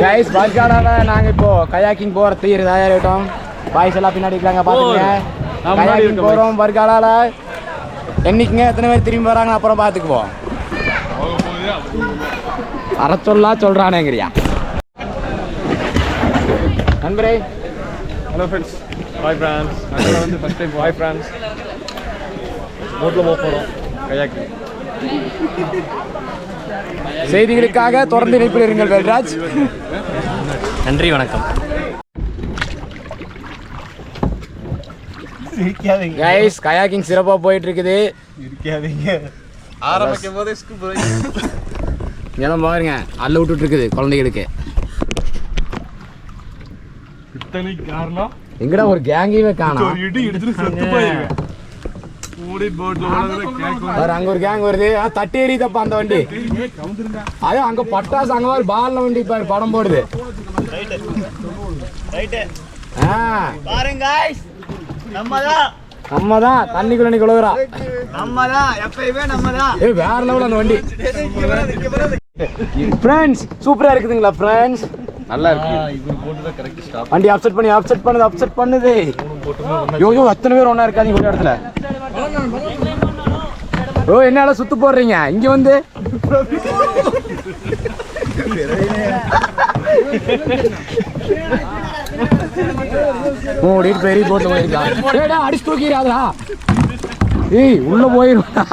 Guys வர்காடால நாங்க இப்போ kayaking போறதுக்கு தயாராகிட்டோம். பாய்ஸ் எல்லாம் பின்னாடி இருக்காங்க பாத்துங்க. கயாக்கிங் போறோம் வர்காடால. என்னைக்குங்க எத்தனை பேர் திரும்பி வராங்க அப்புறம் பாத்துக்குவோம். அரை சொல்லா சொல்றானேங்கிறியா நண்பரே. Hello friends, bye friends. நாங்கள் வந்து ஃபஸ்ட் டைம் பாய் ஃப்ரெண்ட்ஸ் போட்டில் போக போகிறோம் கயாக்கிங். செய்திகளுக்காக தொடர்ந்து இணைப்பில் இருங்கள் வேல்ராஜ். நன்றி, வணக்கம். கைஸ் கயாக்கிங் சிறப்பா போயிட்டு இருக்குது. ஆரம்பிக்கும் போதே இதெல்லாம் பாருங்க அல்ல விட்டுட்டு இருக்குது குழந்தைகளுக்கு. இத்தனை காரணம் எங்கடா ஒரு கேங்கையுமே காணோம். இடி எடுத்துட்டு செத்து போயிருவேன். அங்க ஒரு கேங் வருது. தட்டி எறிதப்பா அந்த வண்டி. அது அங்க பட்டாசு அங்க மாதிரி பால்ல வண்டி படம் போடுது. நம்மதான் தண்ணிக்குள்ள நீ குழுகுறா. வேற லெவல் அந்த வண்டி. ஃப்ரெண்ட்ஸ் சூப்பரா இருக்குதுங்களா ஃப்ரெண்ட்ஸ்? நல்லா இருக்கு. இது போட்டு தான் கரெக்ட் ஸ்டாப். வண்டி அப்செட் பண்ணுது. யோ அத்தனை பேர் ஒண்ணா இருக்காதீங்க ஒரு இடத்துல. ஓ என்னால சுத்து போடுறீங்க இங்க வந்து. ஓடிட்டு பெரிய போட்டு போயிருக்கா. அடிச்சு தூக்கிறாதா? ஏய் உள்ள போயிருவா.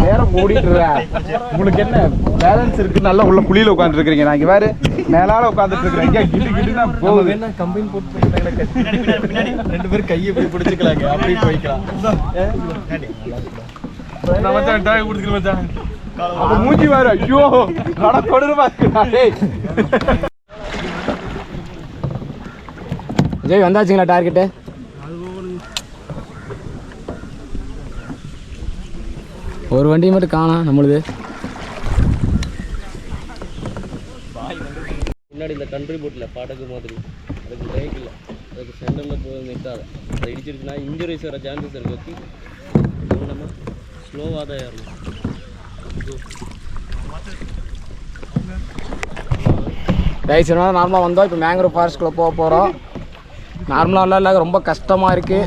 நேரம் மூடிட்டு உங்களுக்கு என்ன பேலன்ஸ் இருக்கு? நல்லா உள்ள குழியில உட்கார்ந்து இருக்கீங்க. நான் இங்க வேற மேலால உட்கார்ந்துட்டு இருக்கேன். இங்க கிட்டு கிட்டுனா போகுது. என்ன கம்பைன் போட்டு ரெண்டு பேரும் கையை போய் பிடிச்சிக்கலாங்க. அப்படி போய்க்கலாம். நான் மச்சான் டாய் குடுத்துக்க மச்சான். அப்ப மூஞ்சி வேற. ஐயோ கட தொடருமா இருக்குடா. டேய் ஜெய் வந்தாச்சுங்களா டார்கெட்? ஒரு வண்டி மட்டும் காணோம் நம்மளுது. முன்னாடி இந்த கண்ட்ரி போட்டில் படகு மாதிரி அதுக்கு பிரேக் இல்லை, அதுக்கு சென்டரில் போய் நிற்காது. அதை இடிச்சிருச்சுன்னா இன்ஜுரிஸ் வர சான்சஸ் இருக்கு. நம்ம ஸ்லோவாக தான் ஏறணும். ரைஸ் நார்மலாக வந்தோம். இப்போ மேங்க்ரோவ் ஃபாரஸ்ட்குள்ளே போக போகிறோம். நார்மலாக இல்லை, ரொம்ப கஷ்டமாக இருக்குது.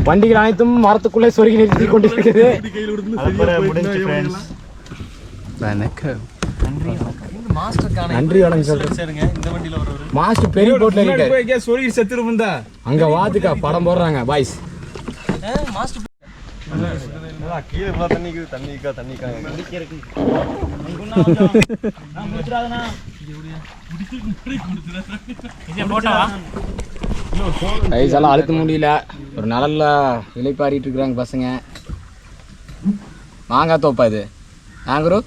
வண்டிகள் அனைத்தும் மரத்துக்குள்ளே சொருகி நிறுத்தி கொண்டிருக்கிறது. நன்றி வணக்கம் சொல்றேன். மாஸ்டர் பெரிய போட்ல சொருகி செத்துருந்தா அங்க வாத்துக்கா படம் போடுறாங்க பாய்ஸ். கைஸெல்லாம் அழுத்த முடியல. ஒரு நல்ல இலைப்பாரிட்டு இருக்கிறாங்க பசங்க. மாங்காய் தோப்பா இது? Mangrove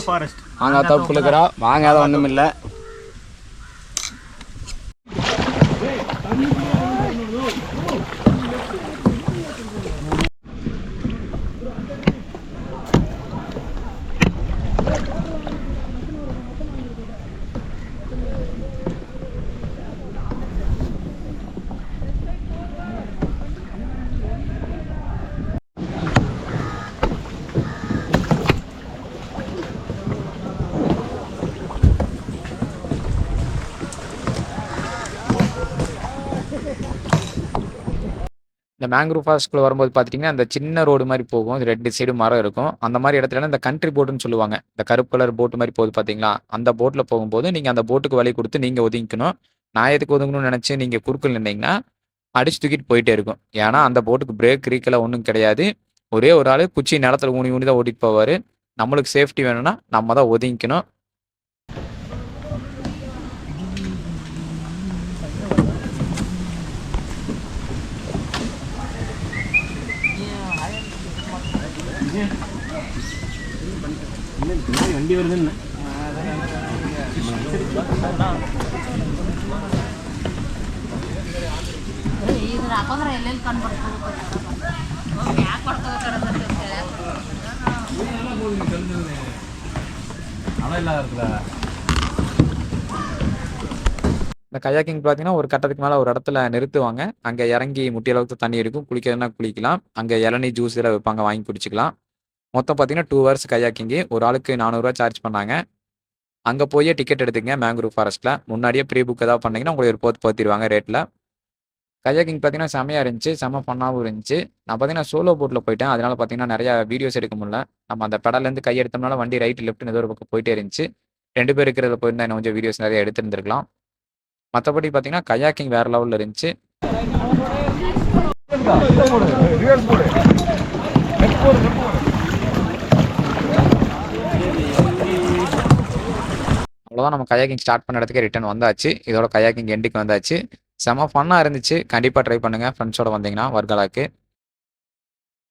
forest. மாங்காய் தோப்புக்குள்ள இருக்கிறா. மாங்காய் தான் ஒன்றும் இல்லை. இந்த மேங்க்ரோவ் ஃபாரஸ்ட்குள்ளே வரும்போது பார்த்துட்டிங்கன்னா அந்த சின்ன ரோடு மாதிரி போகும். இது 2 சைடு மரம் இருக்கும். அந்த மாதிரி இடத்துல இந்த கண்ட்ரி போட்டுன்னு சொல்லுவாங்க. இந்த கருப்பு கலர் போட்டு மாதிரி போகுது பார்த்தீங்களா? அந்த போட்டில் போகும்போது நீங்கள் அந்த போட்டுக்கு வழி கொடுத்து நீங்கள் ஒதுங்கிக்கணும். நான் எதுக்கு ஒதுங்கணும்னு நினச்சி நீங்கள் குறுக்கில் நின்றீங்கன்னா அடிச்சு தூக்கிட்டு போயிட்டே இருக்கும். ஏன்னா அந்த போட்டுக்கு பிரேக் ரீக்கெல்லாம் ஒன்றும் கிடையாது. ஒரே ஒரு ஆள் குச்சி நிலத்தில் ஊனி தான் ஓட்டிட்டு போவார். நம்மளுக்கு சேஃப்டி வேணும்னா நம்ம தான் ஒதுங்கிக்கணும். வண்டி வருதுன்னு ಇದು ಹಾಕೋದ್ರೆ ಎಲ್ಲೆಲ್ಲಿ ಕಂಡು ಬರ್ತದೆ ಯಾಕೆ ಬರ್ತದೆ இந்த கயாக்கிங் பார்த்தீங்கன்னா, ஒரு கட்டத்துக்கு மேல ஒரு இடத்துல நிறுத்துவாங்க. அங்க இறங்கி முட்டிய அளவுக்கு தண்ணி இருக்கும். குளிக்கிறதுனா குளிக்கலாம். அங்க இளநீ, ஜூஸ் இதெல்லாம் விப்பாங்க. வாங்கி குடிச்சுக்கலாம். மொத்தம் பார்த்தீங்கன்னா 2 ஹவர்ஸ் கயாக்கிங்கு. ஒரு ஆளுக்கு ரூ. 400 சார்ஜ் பண்ணாங்க. அங்க போயே டிக்கெட் எடுத்துக்கங்க மேங்க்ரூவ் ஃபாரஸ்ட்ல. முன்னாடியே ப்ரீ புக் ஏதாவது பண்ணீங்கன்னா, உங்களுக்கு ஒரு போத்திருவாங்க ரேட்ல. கயாக்கிங் பார்த்தீங்கன்னா, செம்மையா இருந்துச்சு. செம்ம ஃபன்னாவும் இருந்துச்சு. நான் பார்த்தீங்கன்னா, சோலோ போட்ல போயிட்டேன். அதனால பார்த்தீங்கன்னா, நெறைய வீடியோஸ் எடுக்க முடியல. நம்ம அந்த பெடல்லேருந்து கை எடுத்தோம்னால வண்டி ரைட், லெஃப்ட்ன்னு ஏதோ ஒரு பக்கம் போயிட்டே இருந்துச்சு. 2 பேர் இருக்கிறதுல போயிருந்தா இன்னும் கொஞ்சம் வீடியோஸ் நெறைய எடுத்திருந்திருக்கலாம். மத்தபடி பார்த்தீங்கன்னா, கயாக்கிங் வேற லெவல்ல இருந்துச்சு. அவ்வளோதான் நம்ம கயாக்கிங் ஸ்டார்ட் பண்ண இடத்துக்கே ரிட்டர்ன் வந்தாச்சு. இதோட கயாக்கிங் எண்டுக்கு வந்தாச்சு. செம்ம ஃபன்னா இருந்துச்சு. கண்டிப்பா ட்ரை பண்ணுங்க ஃப்ரெண்ட்ஸோட வந்தீங்கன்னா வர்கலாக்கு.